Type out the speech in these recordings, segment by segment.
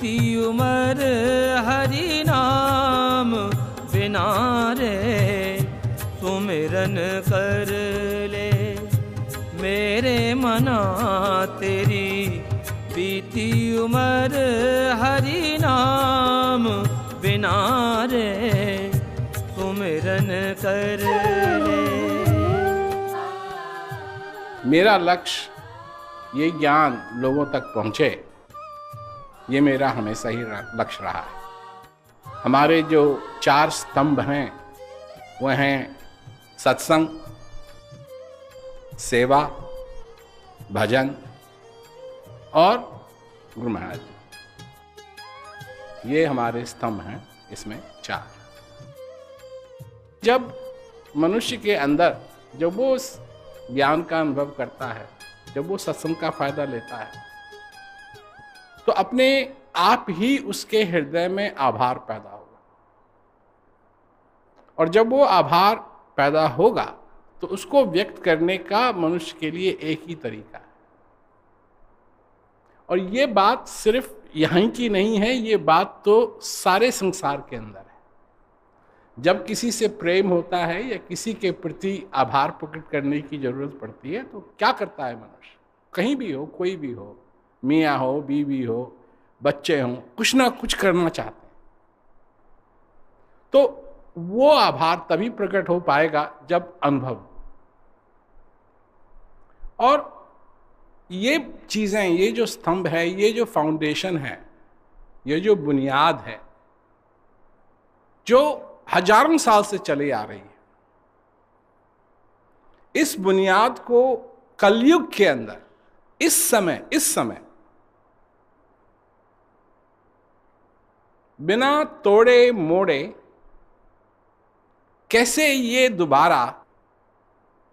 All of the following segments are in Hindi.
बीती उम्र हरि नाम बिना रे, सुमिरन कर ले मेरे मना तेरी, बीती उम्र हरि नाम बिना रे, सुमिरन कर ले। मेरा लक्ष्य ये ज्ञान लोगों तक पहुंचे, ये मेरा हमेशा ही लक्ष्य रहा है। हमारे जो 4 स्तंभ हैं वह हैं सत्संग, सेवा, भजन और गुरु महाराज। ये हमारे स्तंभ हैं, इसमें 4। जब मनुष्य के अंदर जब वो उस ज्ञान का अनुभव करता है, जब वो सत्संग का फायदा लेता है, तो अपने आप ही उसके हृदय में आभार पैदा होगा। और जब वो आभार पैदा होगा तो उसको व्यक्त करने का मनुष्य के लिए एक ही तरीका है। और ये बात सिर्फ यहीं की नहीं है, ये बात तो सारे संसार के अंदर है। जब किसी से प्रेम होता है या किसी के प्रति आभार प्रकट करने की जरूरत पड़ती है तो क्या करता है मनुष्य? कहीं भी हो, कोई भी हो, मियाँ हो, बीवी हो, बच्चे हों, कुछ ना कुछ करना चाहते हैं। तो वो आभार तभी प्रकट हो पाएगा जब अनुभव। और ये चीजें, ये जो स्तंभ है, ये जो फाउंडेशन है, ये जो बुनियाद है, जो हजारों साल से चली आ रही है, इस बुनियाद को कलयुग के अंदर इस समय बिना तोड़े मोड़े कैसे ये दोबारा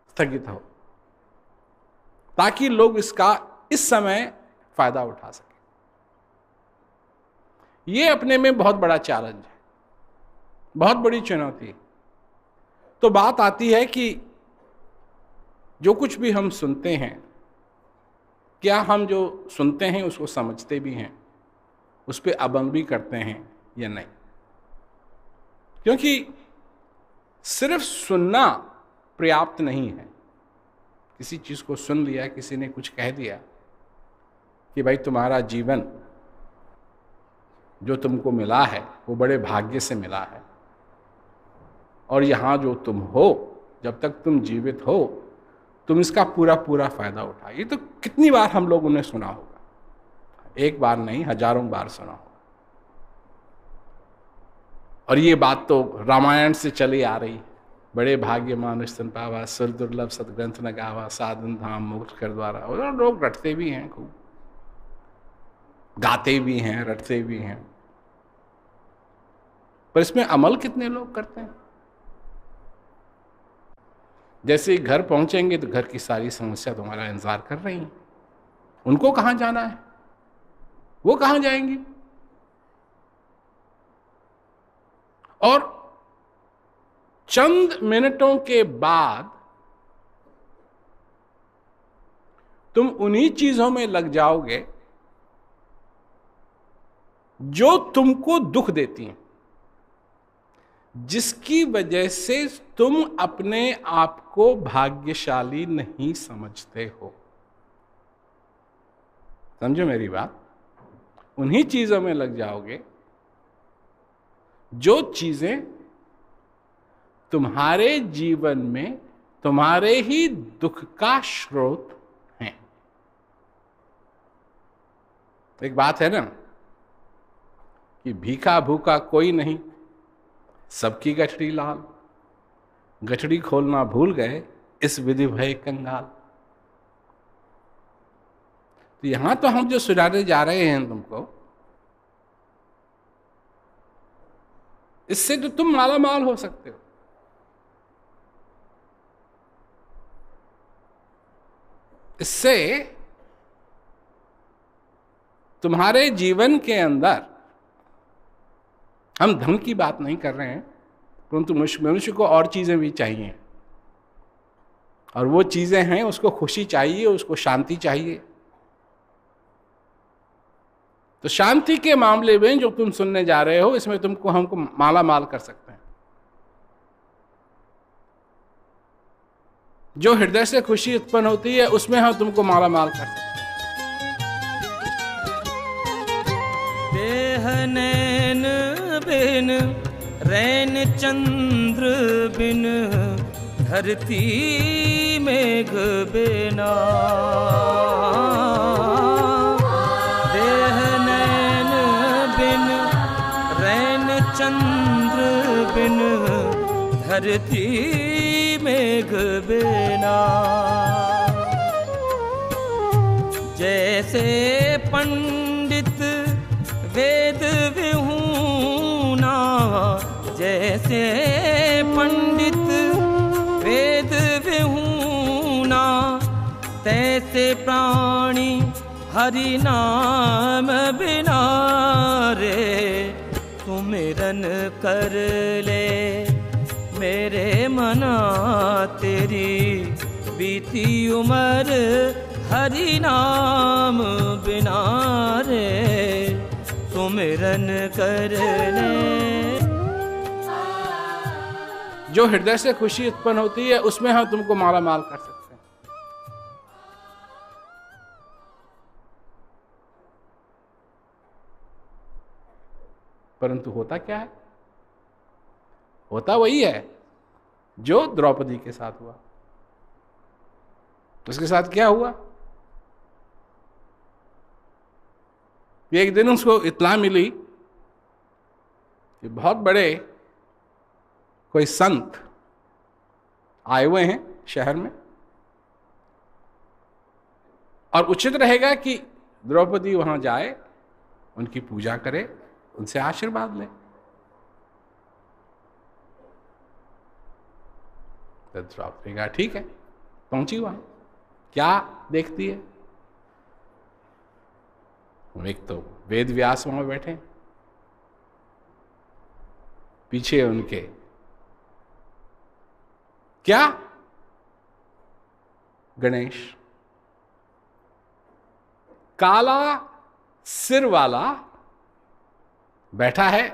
स्थगित हो, ताकि लोग इसका इस समय फायदा उठा सके। ये अपने में बहुत बड़ा चैलेंज है, बहुत बड़ी चुनौती है। तो बात आती है कि जो कुछ भी हम सुनते हैं, क्या हम जो सुनते हैं उसको समझते भी हैं, उस पर अमल भी करते हैं या नहीं? क्योंकि सिर्फ सुनना पर्याप्त नहीं है। किसी चीज को सुन लिया, किसी ने कुछ कह दिया कि भाई तुम्हारा जीवन जो तुमको मिला है वो बड़े भाग्य से मिला है, और यहाँ जो तुम हो, जब तक तुम जीवित हो, तुम इसका पूरा पूरा फायदा उठाओ। ये तो कितनी बार हम लोगों ने सुना होगा, एक बार नहीं, हजारों बार सुना होगा। और ये बात तो रामायण से चली आ रही है। बड़े भाग्य मानुष सन पावा, सुर दुर्लभ सतग्रंथ न गावा, साधन धाम मोक्ष कर द्वारा। और लोग रटते भी हैं, खूब गाते भी हैं, रटते भी हैं, पर इसमें अमल कितने लोग करते हैं? जैसे ही घर पहुंचेंगे तो घर की सारी समस्या तुम्हारा इंतजार कर रही हैं। उनको कहां जाना है, वो कहां जाएंगी? और चंद मिनटों के बाद तुम उन्हीं चीजों में लग जाओगे जो तुमको दुख देती हैं, जिसकी वजह से तुम अपने आप को भाग्यशाली नहीं समझते हो। समझो मेरी बात। उन्हीं चीजों में लग जाओगे जो चीजें तुम्हारे जीवन में तुम्हारे ही दुख का स्रोत हैं। एक बात है ना कि भीखा भूखा कोई नहीं, सबकी गठरी लाल, गठरी खोलना भूल गए इस विधि भय कंगाल। तो यहां तो हम जो सुनाने जा रहे हैं तुमको, इससे तो तुम माला माल हो सकते हो। इससे तुम्हारे जीवन के अंदर, हम धन की बात नहीं कर रहे हैं, परंतु मनुष्य को और चीजें भी चाहिए, और वो चीजें हैं, उसको खुशी चाहिए, उसको शांति चाहिए। तो शांति के मामले में जो तुम सुनने जा रहे हो, इसमें तुमको हमको माला माल कर सकते हैं। जो हृदय से खुशी उत्पन्न होती है उसमें हम तुमको माला माल कर सकते हैं। देह नैन बिन रैन चंद्र बिन धरती मेघ बिना, देह नैन बिन रैन चंद्र बिन धरती मेघ बिना। जैसे पंडित वेद विहूना, जैसे पंडित वेद विहूना, तैसे प्राणी हरि नाम बिना रे सुमिरन कर ले मेरे मना। तेरी बीती उम्र हरि नाम बिना रे सुमिरन कर ले। जो हृदय से खुशी उत्पन्न होती है उसमें हम तुमको माला माल कर सकते हैं। परंतु होता क्या है? होता वही है जो द्रौपदी के साथ हुआ। उसके साथ क्या हुआ? एक दिन उसको इत्तला मिली कि बहुत बड़े कोई संत आए हुए हैं शहर में, और उचित रहेगा कि द्रौपदी वहां जाए, उनकी पूजा करे, उनसे आशीर्वाद ले। तो द्रौपदी कहा ठीक है, पहुंची वहां। क्या देखती है? एक तो वेद व्यास वहां बैठे, पीछे उनके क्या गणेश, काला सिर वाला बैठा है,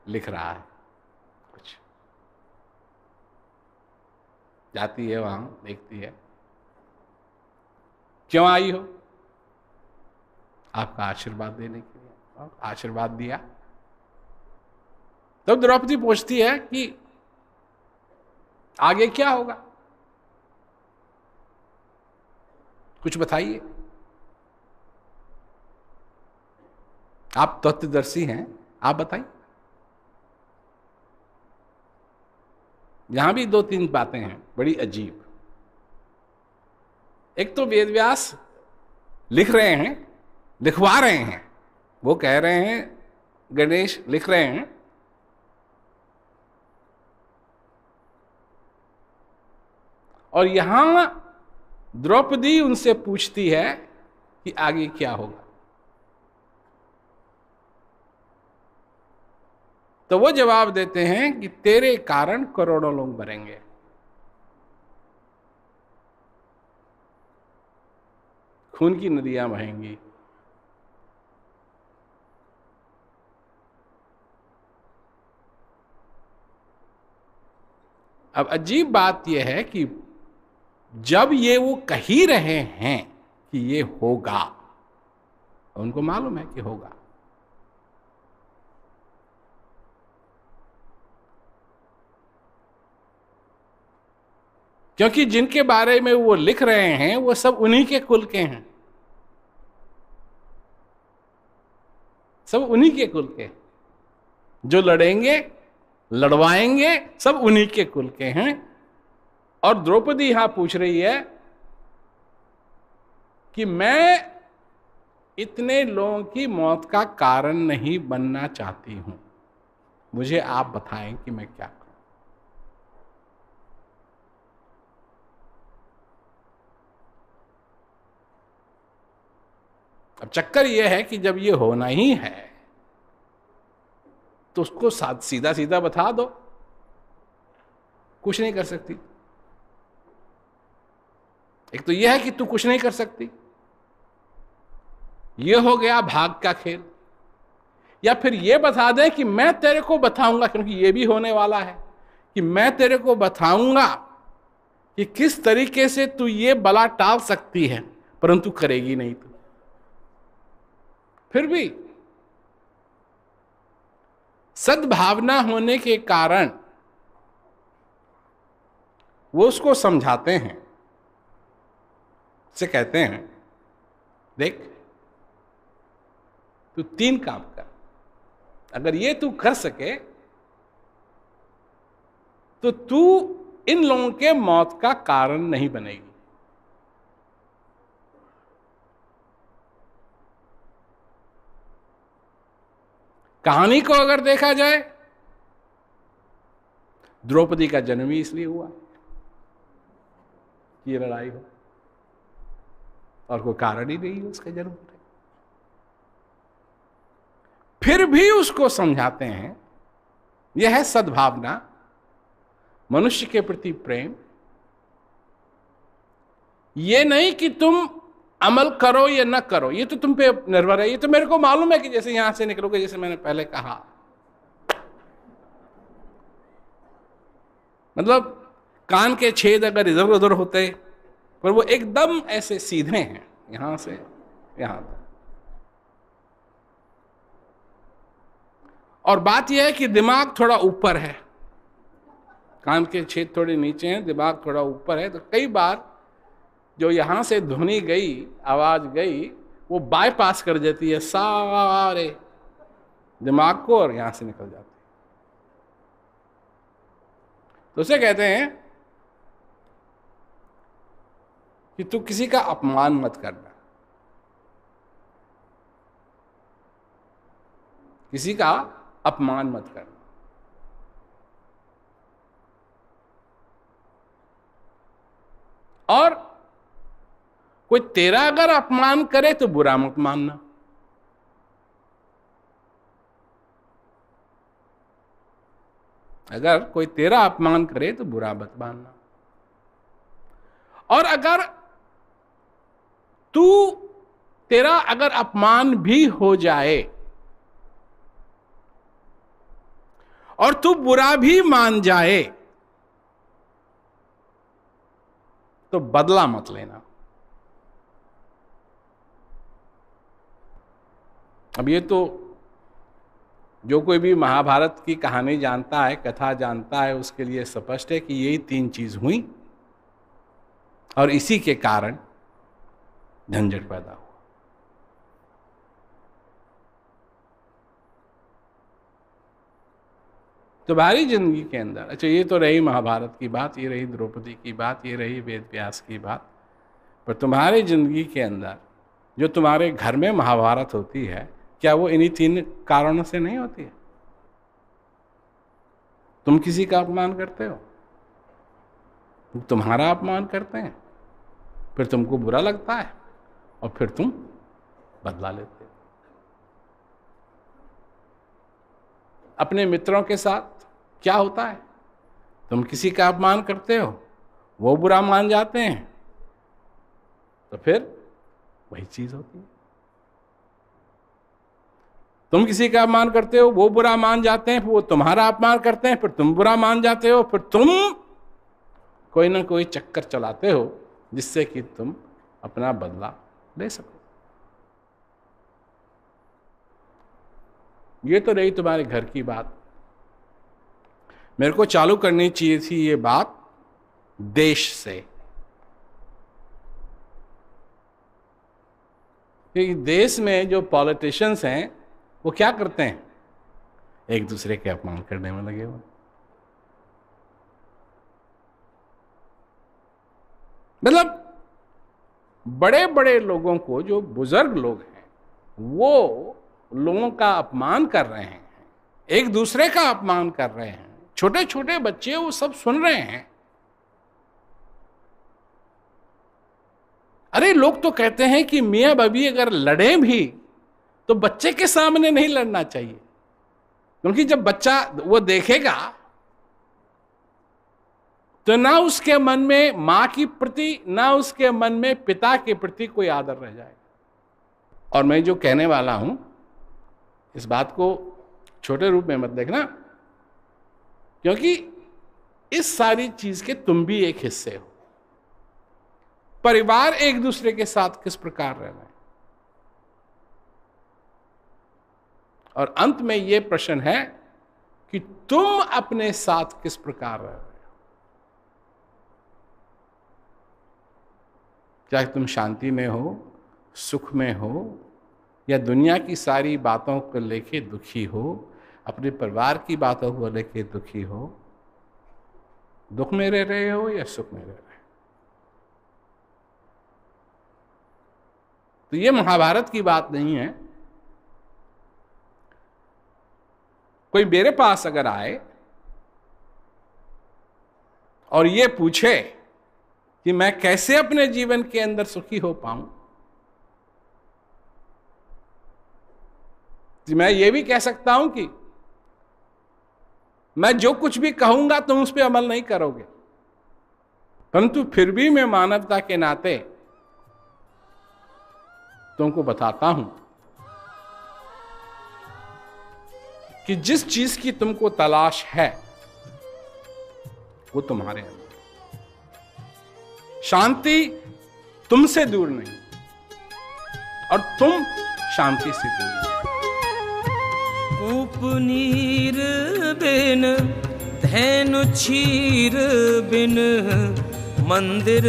लिख रहा है कुछ। जाती है वहां, देखती है, क्यों आई हो? आपका आशीर्वाद देने के लिए। आशीर्वाद दिया। तब द्रौपदी पूछती है कि आगे क्या होगा, कुछ बताइए। आप तत्वदर्शी हैं, आप बताइए। यहां भी दो तीन बातें हैं बड़ी अजीब। एक तो वेदव्यास लिख रहे हैं, लिखवा रहे हैं, वो कह रहे हैं, गणेश लिख रहे हैं, और यहां द्रौपदी उनसे पूछती है कि आगे क्या होगा। तो वो जवाब देते हैं कि तेरे कारण करोड़ों लोग मरेंगे। खून की नदियां बहेंगी। अब अजीब बात यह है कि जब ये वो कह ही रहे हैं कि ये होगा, उनको मालूम है कि होगा, क्योंकि जिनके बारे में वो लिख रहे हैं वो सब उन्हीं के कुल के हैं, सब उन्हीं के कुल के, जो लड़ेंगे लड़वाएंगे सब उन्हीं के कुल के हैं। और द्रौपदी यहां पूछ रही है कि मैं इतने लोगों की मौत का कारण नहीं बनना चाहती हूं, मुझे आप बताएं कि मैं क्या करूं। अब चक्कर यह है कि जब ये होना ही है तो उसको सीधा सीधा बता दो, कुछ नहीं कर सकती। एक तो यह है कि तू कुछ नहीं कर सकती, यह हो गया भाग का खेल, या फिर ये बता दें कि मैं तेरे को बताऊंगा, क्योंकि ये भी होने वाला है कि मैं तेरे को बताऊंगा कि किस तरीके से तू ये बला टाल सकती है, परंतु करेगी नहीं तू। फिर भी सद्भावना होने के कारण वो उसको समझाते हैं, से कहते हैं देख तू 3 काम कर, अगर ये तू कर सके तो तू इन लोगों के मौत का कारण नहीं बनेगी। कहानी को अगर देखा जाए, द्रौपदी का जन्म ही इसलिए हुआ कि ये लड़ाई हो, और कोई कारण ही नहीं है उसका जन्म होने। फिर भी उसको समझाते हैं, यह है सद्भावना, मनुष्य के प्रति प्रेम। ये नहीं कि तुम अमल करो या न करो, ये तो तुम पे निर्भर है। ये तो मेरे को मालूम है कि जैसे यहां से निकलोगे, जैसे मैंने पहले कहा, मतलब कान के छेद अगर इधर उधर होते, पर वो एकदम ऐसे सीधे हैं, यहां से यहां तक। और बात यह है कि दिमाग थोड़ा ऊपर है, कान के छेद थोड़े नीचे हैं, दिमाग थोड़ा ऊपर है। तो कई बार जो यहां से ध्वनि गई, आवाज गई, वो बाईपास कर देती है सारे दिमाग को और यहां से निकल जाती है। तो उसे कहते हैं कि तू किसी का अपमान मत करना, किसी का अपमान मत करना। और कोई तेरा अगर अपमान करे तो बुरा मत मानना। अगर कोई तेरा अपमान करे तो बुरा मत मानना। और अगर तेरा अगर अपमान भी हो जाए और तू बुरा भी मान जाए तो बदला मत लेना। अब ये तो जो कोई भी महाभारत की कहानी जानता है, कथा जानता है, उसके लिए स्पष्ट है कि यही 3 चीज हुई और इसी के कारण झंझट पैदा हुआ। तुम्हारी जिंदगी के अंदर, अच्छा ये तो रही महाभारत की बात, ये रही द्रौपदी की बात, ये रही वेद व्यास की बात, पर तुम्हारी जिंदगी के अंदर जो तुम्हारे घर में महाभारत होती है, क्या वो इन्हीं 3 कारणों से नहीं होती है? तुम किसी का अपमान करते हो, तुम्हारा अपमान करते हैं, फिर तुमको बुरा लगता है और फिर तुम बदला लेते हो। अपने मित्रों के साथ क्या होता है? तुम किसी का अपमान करते हो, वो बुरा मान जाते हैं, तो फिर वही चीज होती है। तुम किसी का अपमान करते हो, वो बुरा मान जाते हैं, फिर वो तुम्हारा अपमान करते हैं, फिर तुम बुरा मान जाते हो, फिर तुम कोई ना कोई चक्कर चलाते हो जिससे कि तुम अपना बदला ले सको। ये तो रही तुम्हारे घर की बात। मेरे को चालू करनी चाहिए थी ये बात देश से, क्योंकि देश में जो पॉलिटिशियंस हैं वो क्या करते हैं? एक दूसरे के अपमान करने में लगे हुए। मतलब बड़े बड़े लोगों को, जो बुजुर्ग लोग हैं, वो लोगों का अपमान कर रहे हैं, एक दूसरे का अपमान कर रहे हैं। छोटे छोटे बच्चे वो सब सुन रहे हैं। अरे लोग तो कहते हैं कि मियां बीवी अगर लड़े भी तो बच्चे के सामने नहीं लड़ना चाहिए, क्योंकि जब बच्चा वो देखेगा तो ना उसके मन में मां की प्रति, ना उसके मन में पिता के प्रति कोई आदर रह जाएगा। और मैं जो कहने वाला हूं, इस बात को छोटे रूप में मत देखना, क्योंकि इस सारी चीज के तुम भी एक हिस्से हो। परिवार एक दूसरे के साथ किस प्रकार रहना है, और अंत में यह प्रश्न है कि तुम अपने साथ किस प्रकार रह रहे हो। चाहे तुम शांति में हो, सुख में हो, या दुनिया की सारी बातों को लेके दुखी हो, अपने परिवार की बातों को लेके दुखी हो, दुख में रह रहे हो या सुख में रह रहे हो। तो ये महाभारत की बात नहीं है। कोई मेरे पास अगर आए और ये पूछे कि मैं कैसे अपने जीवन के अंदर सुखी हो पाऊं, तो मैं ये भी कह सकता हूं कि मैं जो कुछ भी कहूंगा तुम उस पर अमल नहीं करोगे, परंतु फिर भी मैं मानवता के नाते तुमको बताता हूं कि जिस चीज की तुमको तलाश है वो तुम्हारे अंदर। शांति तुमसे दूर नहीं और तुम शांति से दूर नहीं। कूप नीर बिन धैनु क्षीर बिन मंदिर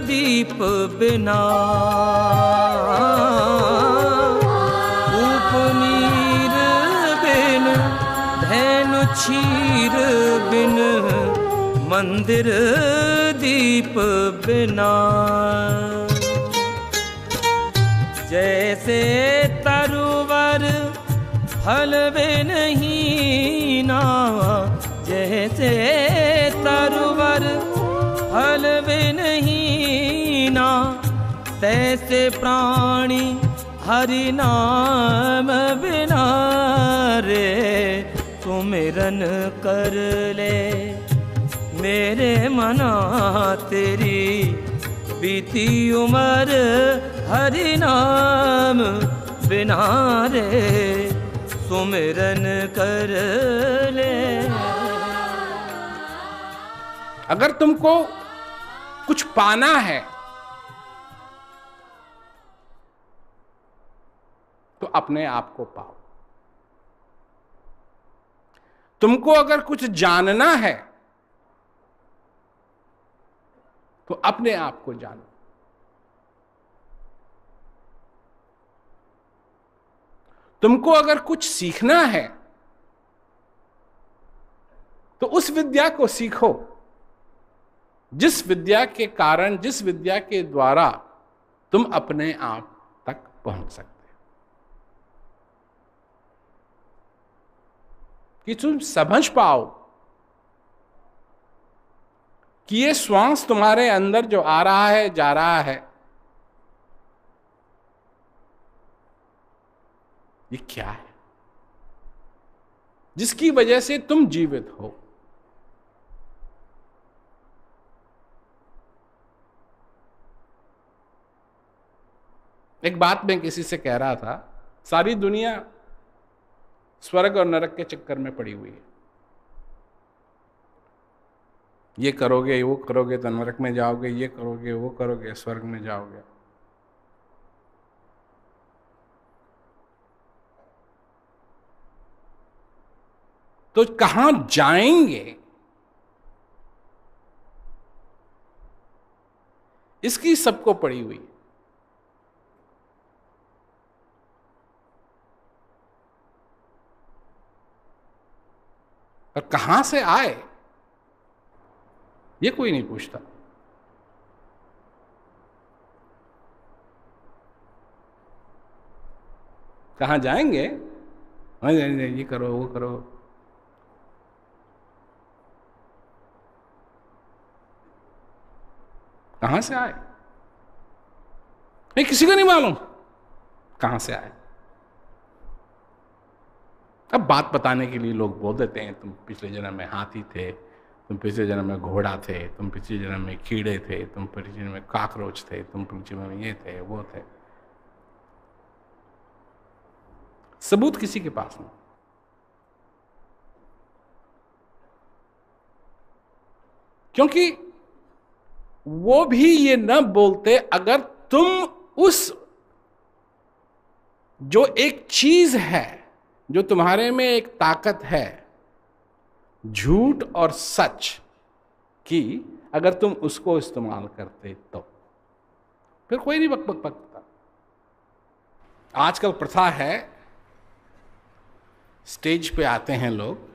दीप बिना। कूप नीर बिन धैनु क्षीर बिन मंदिर दीप बिना। जैसे तरुवर फल बिन हीना, जैसे तरुवर फल बिन हीना, तैसे प्राणी हरि नाम बिना रे। सुमिरन कर ले मेरे मना तेरी बीती उम्र हरि नाम बिना रे। सुमिरन कर ले। अगर तुमको कुछ पाना है तो अपने आप को पाओ। तुमको अगर कुछ जानना है तो अपने आप को जानो। तुमको अगर कुछ सीखना है तो उस विद्या को सीखो जिस विद्या के कारण, जिस विद्या के द्वारा तुम अपने आप तक पहुंच सकते हो। कि तुम समझ पाओ कि ये श्वास तुम्हारे अंदर जो आ रहा है, जा रहा है, ये क्या है जिसकी वजह से तुम जीवित हो। एक बात मैं किसी से कह रहा था, सारी दुनिया स्वर्ग और नरक के चक्कर में पड़ी हुई है। ये करोगे, वो करोगे तो नरक में जाओगे, ये करोगे, वो करोगे स्वर्ग में जाओगे। तो कहां जाएंगे इसकी सबको पड़ी हुई है। और कहां से आए ये कोई नहीं पूछता। कहां जाएंगे, ये करो, वो करो। कहां से आए नहीं, किसी को नहीं मालूम कहां से आए। अब बात बताने के लिए लोग बोल देते हैं, तुम पिछले जन्म में हाथी थे, तुम पिछले जन्म में घोड़ा थे, तुम पिछले जन्म में कीड़े थे, तुम पिछले जन्म में कॉकरोच थे, तुम पिछले जन्म में ये थे, वो थे। सबूत किसी के पास नहीं। क्योंकि वो भी ये न बोलते अगर तुम उस जो एक चीज है, जो तुम्हारे में एक ताकत है झूठ और सच की, अगर तुम उसको इस्तेमाल करते तो फिर कोई नहीं बक बक बकता। आजकल प्रथा है, स्टेज पे आते हैं लोग,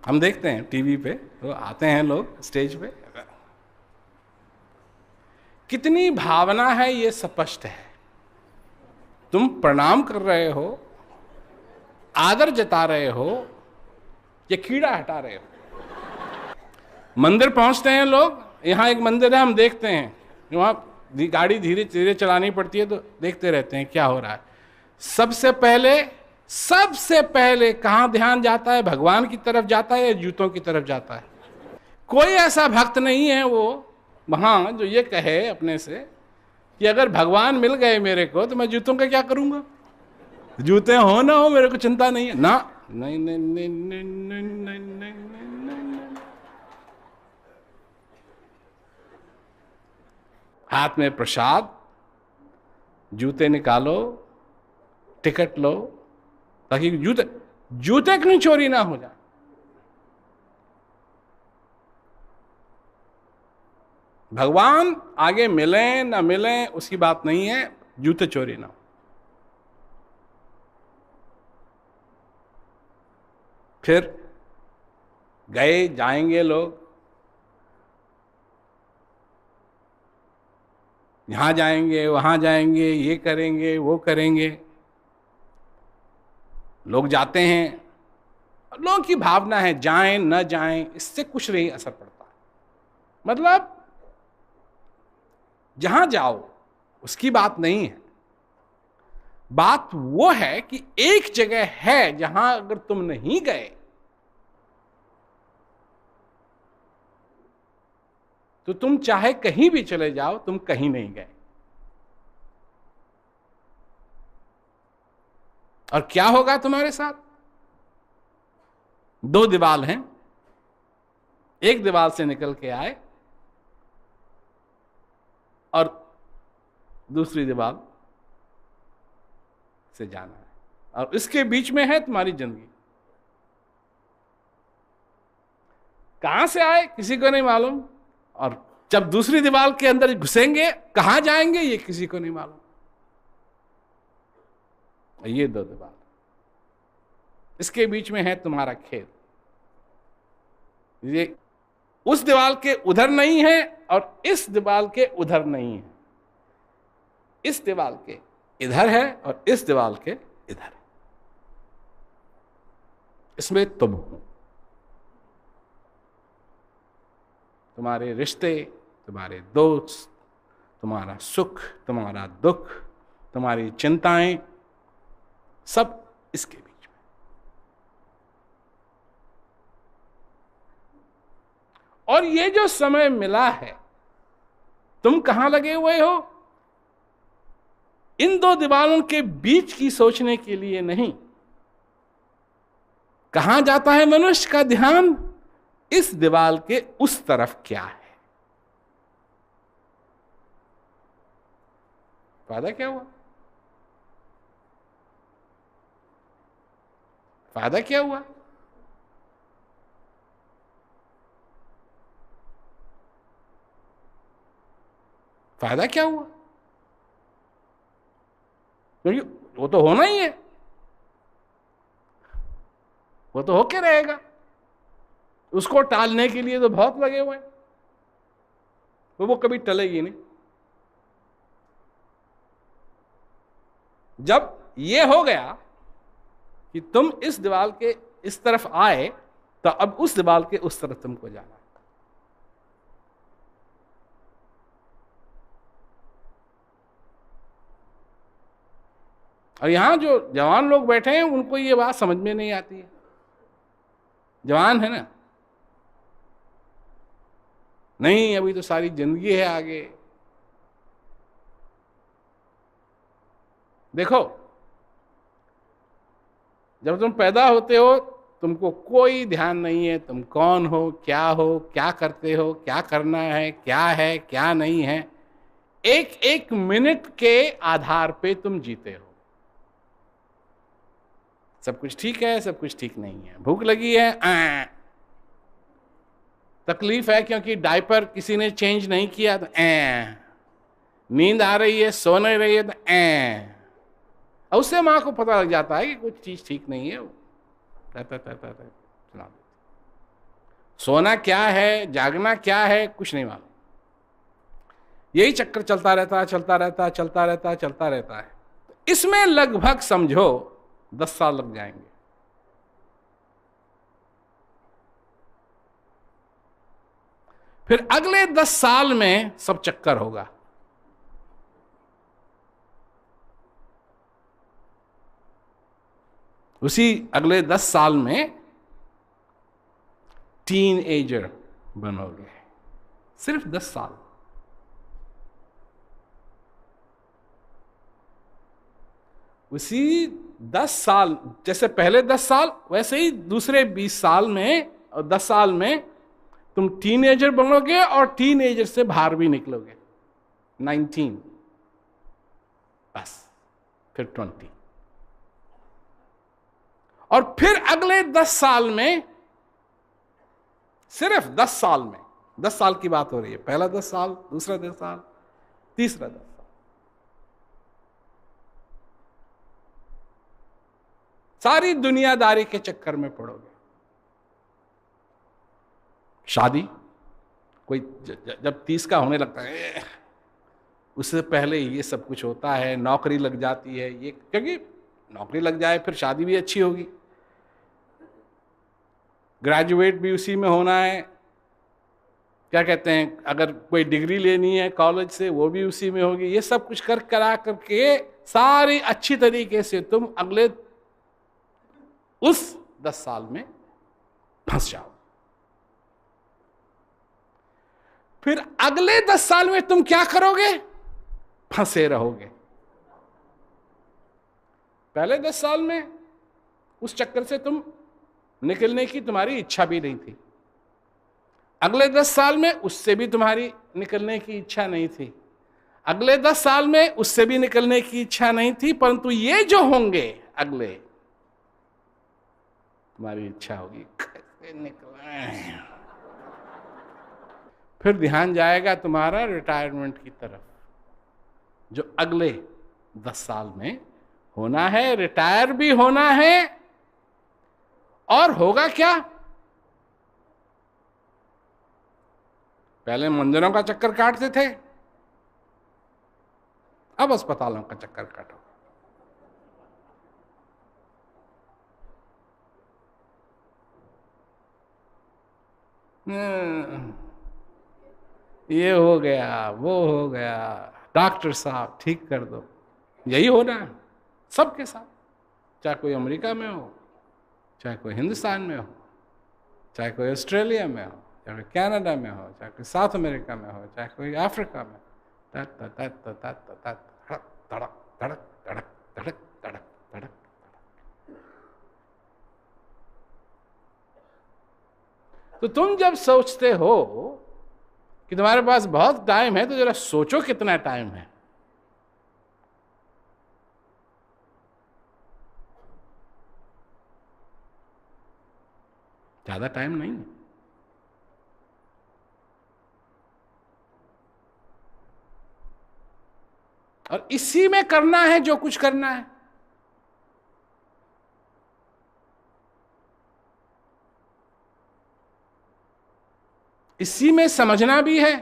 हम देखते हैं टीवी पे, तो आते हैं लोग स्टेज पे, कितनी भावना है ये स्पष्ट है। तुम प्रणाम कर रहे हो, आदर जता रहे हो, या कीड़ा हटा रहे हो। मंदिर पहुंचते हैं लोग, यहां एक मंदिर है, हम देखते हैं वहां गाड़ी धीरे धीरे चलानी पड़ती है, तो देखते रहते हैं क्या हो रहा है। सबसे पहले कहां ध्यान जाता है? भगवान की तरफ जाता है या जूतों की तरफ जाता है? कोई ऐसा भक्त नहीं है वो वहां जो ये कहे अपने से कि अगर भगवान मिल गए मेरे को तो मैं जूतों का क्या करूंगा, जूते हो ना हो मेरे को चिंता नहीं है ना। नहीं नहीं नहीं नहीं नहीं नहीं नहीं नहीं। हाथ में प्रसाद, जूते निकालो, टिकट लो, ताकि जूते कहीं चोरी ना हो जाए। भगवान आगे मिले ना मिले उसकी बात नहीं है, जूते चोरी ना हो। फिर गए जाएंगे लोग, यहां जाएंगे वहां जाएंगे, ये करेंगे वो करेंगे। लोग जाते हैं, लोगों की भावना है जाएं न जाएं, इससे कुछ नहीं असर पड़ता। मतलब जहां जाओ उसकी बात नहीं है, बात वो है कि एक जगह है जहां अगर तुम नहीं गए तो तुम चाहे कहीं भी चले जाओ, तुम कहीं नहीं गए। और क्या होगा तुम्हारे साथ? दो दीवाल हैं, एक दीवार से निकल के आए और दूसरी दीवार से जाना है, और इसके बीच में है तुम्हारी जिंदगी। कहां से आए किसी को नहीं मालूम, और जब दूसरी दीवार के अंदर घुसेंगे कहां जाएंगे ये किसी को नहीं मालूम। ये दो दीवार, इसके बीच में है तुम्हारा खेल। ये उस दीवार के उधर नहीं है और इस दीवार के उधर नहीं है, इस दीवार के इधर है और इस दीवार के इधर है। इसमें तुम हो, तुम्हारे रिश्ते, तुम्हारे दोस्त, तुम्हारा सुख, तुम्हारा दुख, तुम्हारी चिंताएं, सब इसके बीच में। और ये जो समय मिला है, तुम कहां लगे हुए हो? इन दो दीवारों के बीच की सोचने के लिए नहीं। कहां जाता है मनुष्य का ध्यान? इस दीवार के उस तरफ क्या है। फायदा क्या हुआ? फायदा क्या हुआ? फायदा क्या हुआ? क्योंकि वो तो होना ही है, वो तो होके रहेगा। उसको टालने के लिए तो बहुत लगे हुए हैं, तो वो कभी टलेगी नहीं। जब ये हो गया कि तुम इस दीवार के इस तरफ आए, तो अब उस दीवार के उस तरफ तुमको जाना है। और यहां जो जवान लोग बैठे हैं उनको ये बात समझ में नहीं आती है। जवान है ना, नहीं अभी तो सारी जिंदगी है आगे, देखो, जब तुम पैदा होते हो तुमको कोई ध्यान नहीं है तुम कौन हो, क्या करते हो, क्या करना है क्या नहीं है। एक एक मिनट के आधार पे तुम जीते हो। सब कुछ ठीक है, सब कुछ ठीक नहीं है। भूख लगी है, तकलीफ है क्योंकि डायपर किसी ने चेंज नहीं किया तो नींद आ रही है, सो नहीं रही है तो उससे माँ को पता लग जाता है कि कुछ चीज ठीक नहीं है। सुना सोना क्या है, जागना क्या है, कुछ नहीं मालूम। यही चक्कर चलता रहता है। इसमें लगभग समझो 10 साल लग जाएंगे। फिर अगले 10 साल में सब चक्कर होगा। उसी अगले 10 साल में टीन एजर बनोगे। सिर्फ 10 साल। उसी 10 साल, जैसे पहले 10 साल वैसे ही दूसरे 20 साल में और 10 साल में तुम टीनेजर बनोगे और टीनेजर से बाहर भी निकलोगे। 19, बस फिर 20, और फिर अगले 10 साल में, सिर्फ 10 साल में, 10 साल की बात हो रही है। पहला 10 साल, दूसरा 10 साल, तीसरा 10 साल, सारी दुनियादारी के चक्कर में पड़ोगे। शादी, कोई जब 30 का होने लगता है, उससे पहले ये सब कुछ होता है। नौकरी लग जाती है, ये क्योंकि नौकरी लग जाए फिर शादी भी अच्छी होगी। ग्रेजुएट भी उसी में होना है, क्या कहते हैं, अगर कोई डिग्री लेनी है कॉलेज से वो भी उसी में होगी। ये सब कुछ करा करके सारी अच्छी तरीके से तुम अगले उस 10 साल में फंस जाओ। फिर अगले 10 साल में तुम क्या करोगे? फंसे रहोगे। पहले 10 साल में उस चक्कर से तुम निकलने की तुम्हारी इच्छा भी नहीं थी। अगले 10 साल में उससे भी तुम्हारी निकलने की इच्छा नहीं थी। अगले 10 साल में उससे भी निकलने की इच्छा नहीं थी। परंतु ये जो होंगे अगले, तुम्हारी इच्छा होगी कैसे निकलें। फिर ध्यान जाएगा तुम्हारा रिटायरमेंट की तरफ, जो अगले 10 साल में होना है। रिटायर भी होना है, और होगा क्या? पहले मंदिरों का चक्कर काटते थे, अब अस्पतालों का चक्कर काटो। ये हो गया, वो हो गया, डॉक्टर साहब ठीक कर दो। यही होना है सबके साथ, चाहे कोई अमेरिका में हो, चाहे कोई हिंदुस्तान में हो, चाहे कोई ऑस्ट्रेलिया में हो, चाहे कोई कनाडा में हो, चाहे कोई साउथ अमेरिका में हो, चाहे कोई अफ्रीका में। धड़क धड़क धड़क धड़क धड़क धड़क धड़क। तो तुम जब सोचते हो कि तुम्हारे पास बहुत टाइम है, तो जरा सोचो कितना टाइम है। ज्यादा टाइम नहीं है। और इसी में करना है जो कुछ करना है। इसी में समझना भी है,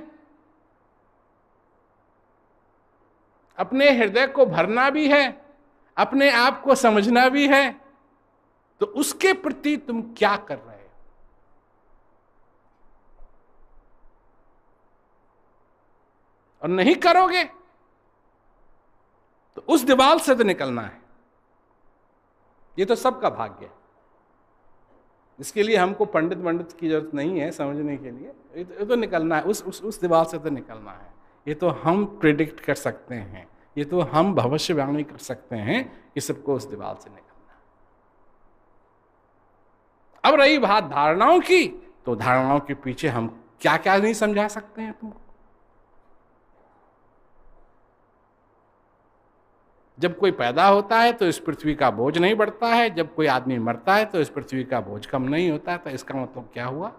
अपने हृदय को भरना भी है, अपने आप को समझना भी है। तो उसके प्रति तुम क्या कर रहे हो? और नहीं करोगे तो उस दीवार से तो निकलना है। ये तो सबका भाग्य है। इसके लिए हमको पंडित की जरूरत नहीं है समझने के लिए। ये तो निकलना है, उस दीवार से तो निकलना है। ये तो हम प्रिडिक्ट कर सकते हैं ये तो हम भविष्यवाणी कर सकते हैं कि सबको उस दीवार से निकलना। अब रही बात धारणाओं की, तो धारणाओं के पीछे हम क्या क्या नहीं समझा सकते हैं तुमको। जब कोई पैदा होता है तो इस पृथ्वी का बोझ नहीं बढ़ता है, जब कोई आदमी मरता है तो इस पृथ्वी का बोझ कम नहीं होता है। तो इसका मतलब क्या हुआ?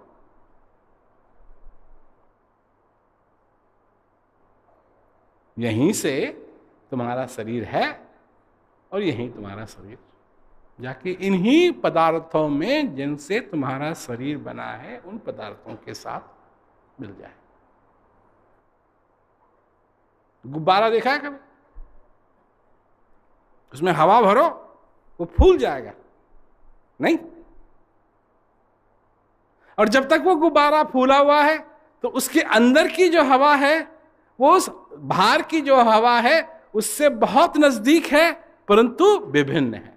यहीं से तुम्हारा शरीर है और यहीं तुम्हारा शरीर जाके इन्हीं पदार्थों में जिनसे तुम्हारा शरीर बना है उन पदार्थों के साथ मिल जाए। गुब्बारा देखा है कभी? उसमें हवा भरो वो फूल जाएगा नहीं? और जब तक वो गुब्बारा फूला हुआ है तो उसके अंदर की जो हवा है वो उस बाहर की जो हवा है उससे बहुत नजदीक है, परंतु विभिन्न है।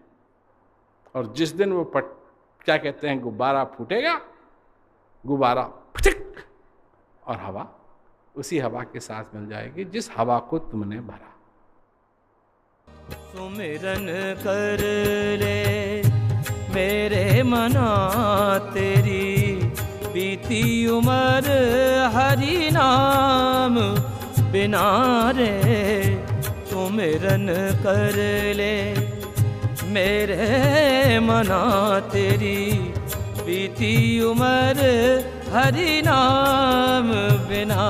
और जिस दिन वो क्या कहते हैं, गुब्बारा फूटेगा, गुब्बारा फटिक और हवा उसी हवा के साथ मिल जाएगी जिस हवा को तुमने भरा। सुमिरन कर ले मेरे मना तेरी, बीती उम्र हरि नाम बिना रे। सुमिरन कर ले मेरे मना तेरी, बीती उम्र हरि नाम बिना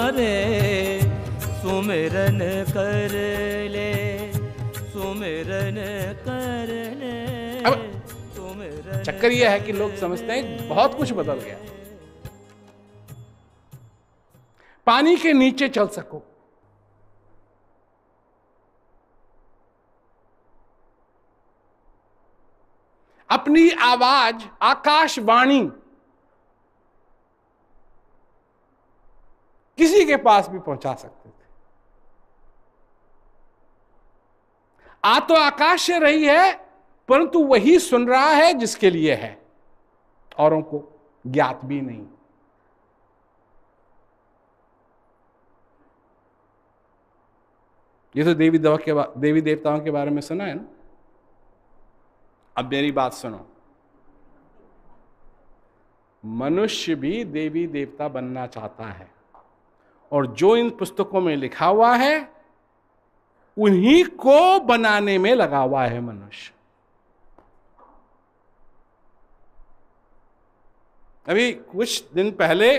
रे। सुमिरन कर ले, सुमिरन कर ले। अब चक्कर यह है कि लोग समझते हैं बहुत कुछ बदल गया। पानी के नीचे चल सको, अपनी आवाज आकाशवाणी किसी के पास भी पहुंचा सकते थे। आ तो आकाश से रही है, परंतु वही सुन रहा है जिसके लिए है, औरों को ज्ञात भी नहीं। ये तो देवी देवताओं के बारे में सुना है ना। अब मेरी बात सुनो, मनुष्य भी देवी देवता बनना चाहता है, और जो इन पुस्तकों में लिखा हुआ है उन्हीं को बनाने में लगा हुआ है मनुष्य। अभी कुछ दिन पहले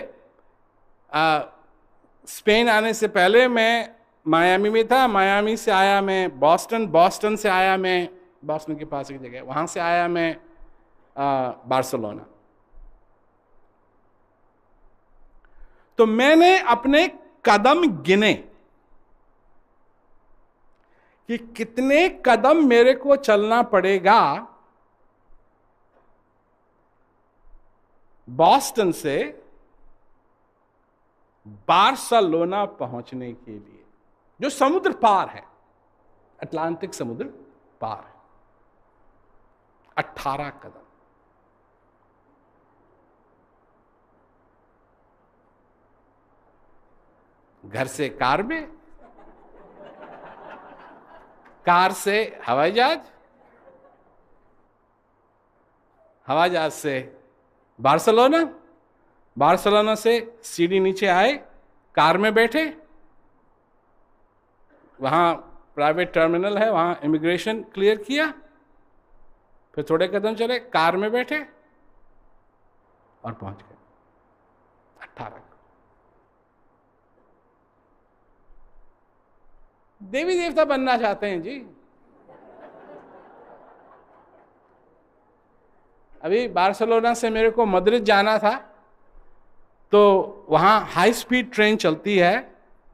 स्पेन आने से पहले मैं मायामी में था। मायामी से आया मैं बॉस्टन, बॉस्टन से आया मैं, बॉस्टन के पास एक जगह, वहां से आया मैं बार्सिलोना। तो मैंने अपने कदम गिने कि कितने कदम मेरे को चलना पड़ेगा बॉस्टन से बार्सिलोना पहुंचने के लिए, जो समुद्र पार है, अटलांटिक समुद्र पार है। 18 कदम। घर से कार में, कार से हवाई जहाज, हवाई जहाज से बार्सिलोना, बार्सिलोना से सीढ़ी नीचे आए, कार में बैठे, वहां प्राइवेट टर्मिनल है, वहां इमिग्रेशन क्लियर किया, फिर थोड़े कदम चले, कार में बैठे और पहुंच गए 18। देवी देवता बनना चाहते हैं जी। अभी बार्सिलोना से मेरे को मद्रिद जाना था, तो वहाँ हाई स्पीड ट्रेन चलती है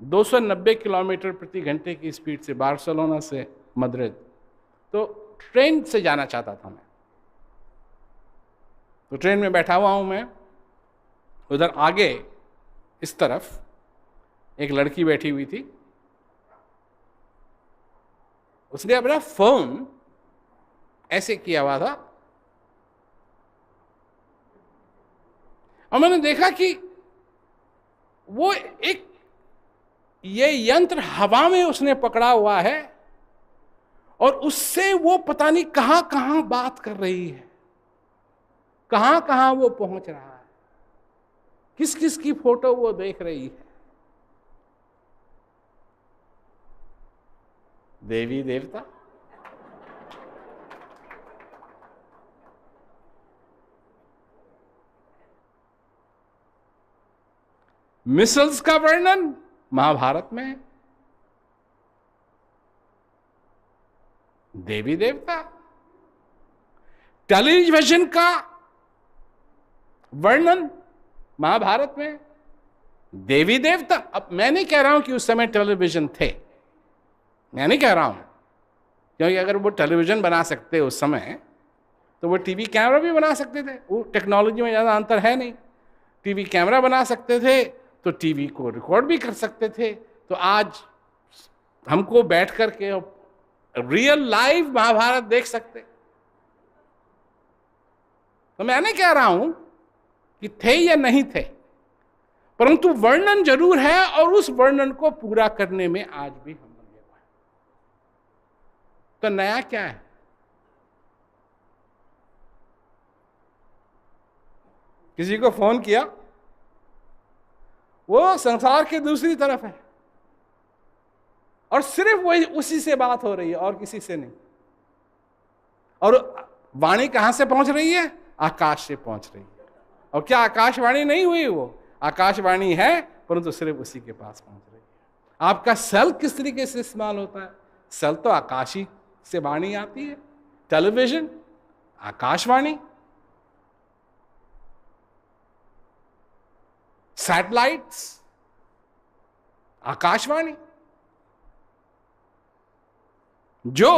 290 किलोमीटर प्रति घंटे की स्पीड से, बार्सिलोना से मद्रिद। तो ट्रेन से जाना चाहता था मैं, तो ट्रेन में बैठा हुआ हूँ मैं। उधर आगे इस तरफ एक लड़की बैठी हुई थी, उसने अपना फोन ऐसे किया हुआ था, और मैंने देखा कि वो एक ये यंत्र हवा में उसने पकड़ा हुआ है और उससे वो पता नहीं कहां कहां बात कर रही है, कहां कहां वो पहुंच रहा है, किस किस की फोटो वो देख रही है। देवी देवता, मिसल्स का वर्णन महाभारत में है। देवी देवता, टेलीविजन का वर्णन महाभारत में देवी देवता। अब मैं नहीं कह रहा हूं कि उस समय टेलीविजन थे, मैं नहीं कह रहा हूं, क्योंकि अगर वो टेलीविजन बना सकते उस समय तो वो टीवी कैमरा भी बना सकते थे। वो टेक्नोलॉजी में ज़्यादा अंतर है नहीं। टीवी कैमरा बना सकते थे तो टीवी को रिकॉर्ड भी कर सकते थे। तो आज हमको बैठ करके रियल लाइव महाभारत देख सकते। तो मैं नहीं कह रहा हूं कि थे या नहीं थे, परंतु वर्णन जरूर है और उस वर्णन को पूरा करने में आज भी हम लगे हुए हैं। तो नया क्या है? किसी को फोन किया, वो संसार के दूसरी तरफ है और सिर्फ वही उसी से बात हो रही है और किसी से नहीं। और वाणी कहां से पहुंच रही है? आकाश से पहुंच रही है। और क्या आकाशवाणी नहीं हुई? वो आकाशवाणी है, परंतु सिर्फ उसी के पास पहुंच रही है। आपका सेल किस तरीके से इस्तेमाल होता है? सेल तो आकाशी से वाणी आती है। Television Akashvani, satellites Akashvani. जो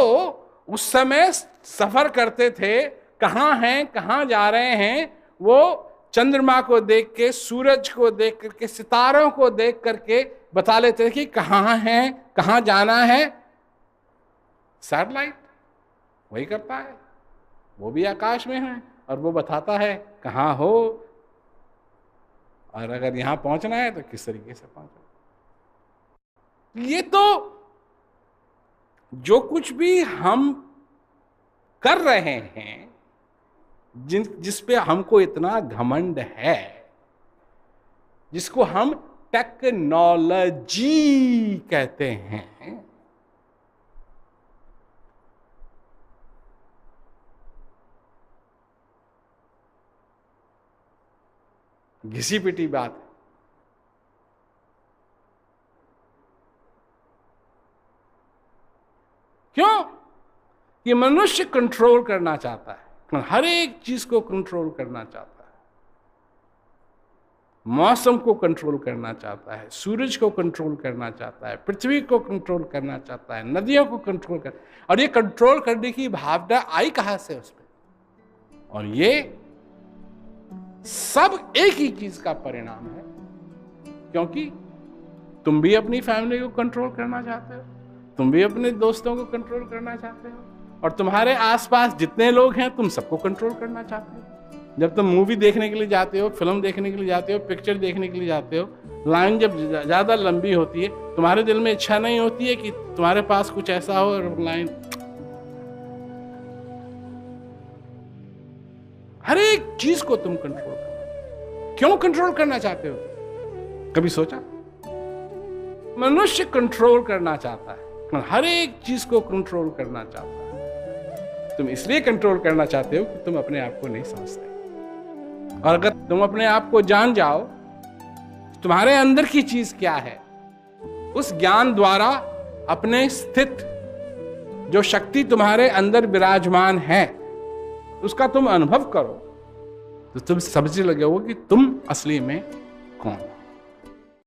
उस समय सफर करते थे, कहां हैं, कहां जा रहे हैं, वो चंद्रमा को देख के, सूरज को देख करके, सितारों को देख करके बता लेते थे कि कहां हैं, कहां जाना है। सैटेलाइट वही करता है, वो भी आकाश में है और वो बताता है कहां हो और अगर यहां पहुंचना है तो किस तरीके से पहुंचना। ये तो जो कुछ भी हम कर रहे हैं, जिस पे हमको इतना घमंड है, जिसको हम टेक्नोलॉजी कहते हैं, घिसी पिटी बात है। क्यों? ये मनुष्य कंट्रोल करना चाहता है, हर एक चीज को कंट्रोल करना चाहता है। मौसम को कंट्रोल करना चाहता है, सूरज को कंट्रोल करना चाहता है, पृथ्वी को कंट्रोल करना चाहता है, नदियों को कंट्रोल कर। और ये कंट्रोल करने की भावना आई कहां से उसमें? और ये सब एक ही चीज का परिणाम है, क्योंकि तुम भी अपनी फैमिली को कंट्रोल करना चाहते हो, तुम भी अपने दोस्तों को कंट्रोल करना चाहते हो, और तुम्हारे आसपास जितने लोग हैं तुम सबको कंट्रोल करना चाहते हो। जब तुम मूवी देखने के लिए जाते हो, फिल्म देखने के लिए जाते हो, पिक्चर देखने के लिए जाते हो, लाइन जब ज्यादा लंबी होती है, तुम्हारे दिल में इच्छा नहीं होती है कि तुम्हारे पास कुछ ऐसा हो और लाइन। हर एक चीज को तुम कंट्रोल करो। क्यों कंट्रोल करना चाहते हो? कभी सोचा? मनुष्य कंट्रोल करना चाहता है, हर एक चीज को कंट्रोल करना चाहता है। तुम इसलिए कंट्रोल करना चाहते हो कि तुम अपने आप को नहीं समझते, और अगर तुम अपने आप को जान जाओ तुम्हारे अंदर की चीज क्या है, उस ज्ञान द्वारा अपने स्थित जो शक्ति तुम्हारे अंदर विराजमान है उसका तुम अनुभव करो, तो तुम समझने लगे हो कि तुम असली में कौन हो।